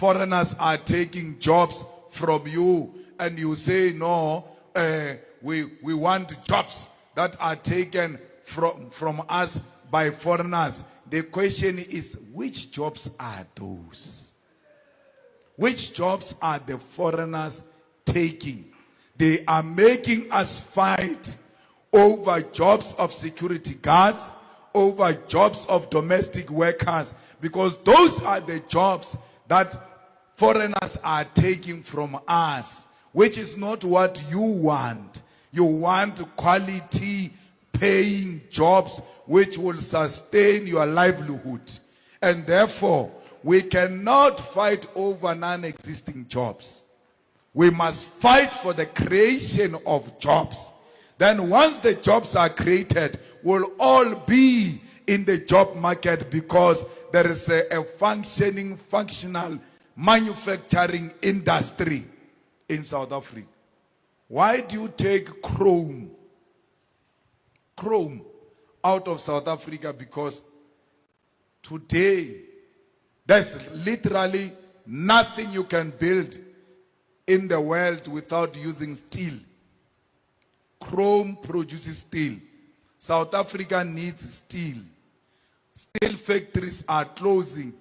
foreigners are taking jobs from you, and you say, no, we want jobs that are taken from us by foreigners. The question is, which jobs are those? Which jobs are the foreigners taking? They are making us fight over jobs of security guards, over jobs of domestic workers, because those are the jobs that foreigners are taking from us, which is not what you want. You want quality paying jobs which will sustain your livelihood. And therefore, we cannot fight over non-existing jobs. We must fight for the creation of jobs. Then once the jobs are created, we'll all be in the job market, because there is a functional manufacturing industry in South Africa. Why do you take chrome out of South Africa? Because today there's literally nothing you can build in the world without using steel. Chrome produces steel. South Africa needs steel. Steel factories are closing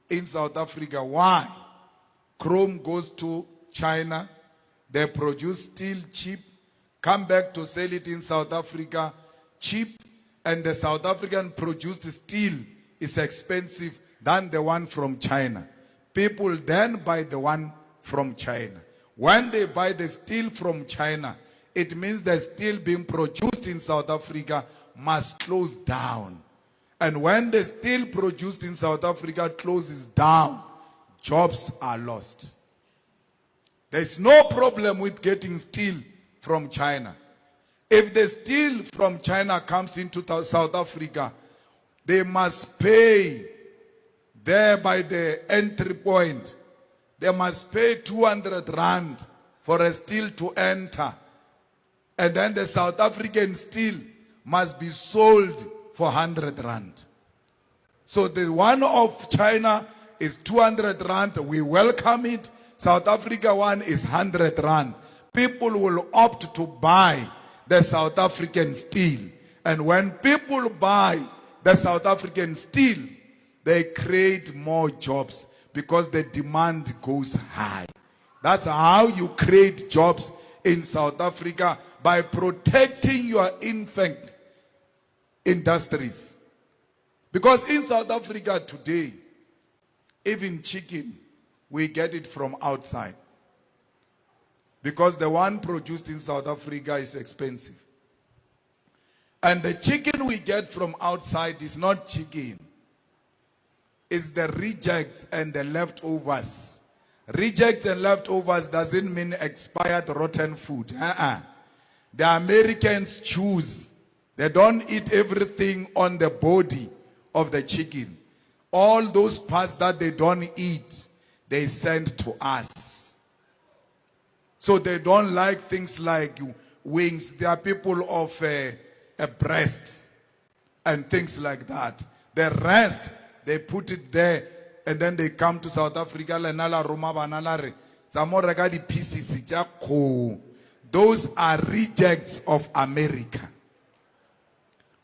in South Africa. Why? Chrome goes to China. They produce steel cheap, come back to sell it in South Africa cheap, and the South African produced steel is expensive than the one from China. People then buy the one from China. When they buy the steel from China, it means the steel being produced in South Africa must close down. And when the steel produced in South Africa closes down, jobs are lost. There's no problem with getting steel from China. If the steel from China comes into South Africa, they must pay there by the entry point. They must pay 200 rand for a steel to enter. And then the South African steel must be sold for 100 rand. So the one of China is 200 rand. We welcome it. South Africa one is 100 rand. People will opt to buy the South African steel. And when people buy the South African steel, they create more jobs because the demand goes high. That's how you create jobs in South Africa, by protecting your infant industries. Because in South Africa today, even chicken, we get it from outside. Because the one produced in South Africa is expensive. And the chicken we get from outside is not chicken. It's the rejects and the leftovers. Rejects and leftovers doesn't mean expired rotten food. The Americans choose. They don't eat everything on the body of the chicken. All those parts that they don't eat, they send to us. So they don't like things like wings. They are people of a breast and things like that. The rest, they put it there, and then they come to South Africa. Those are rejects of America.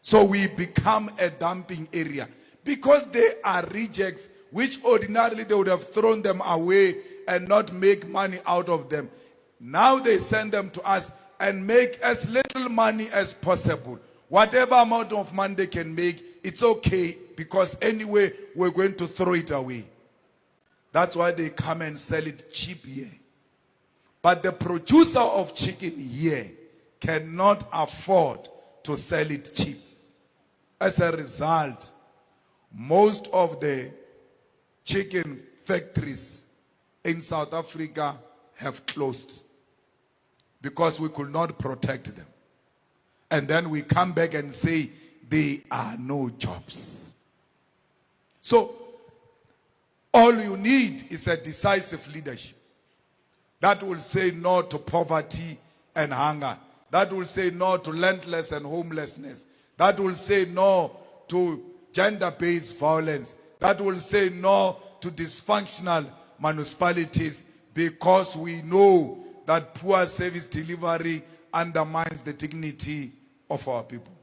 So we become a dumping area because they are rejects, which ordinarily they would have thrown them away and not make money out of them. Now they send them to us and make as little money as possible. Whatever amount of money they can make, it's okay, because anyway, we're going to throw it away. That's why they come and sell it cheap here. But the producer of chicken here cannot afford to sell it cheap. As a result, most of the chicken factories in South Africa have closed because we could not protect them. And then we come back and say there are no jobs. So all you need is a decisive leadership that will say no to poverty and hunger, that will say no to landless and homelessness, that will say no to gender-based violence, that will say no to dysfunctional municipalities, because we know that poor service delivery undermines the dignity of our people.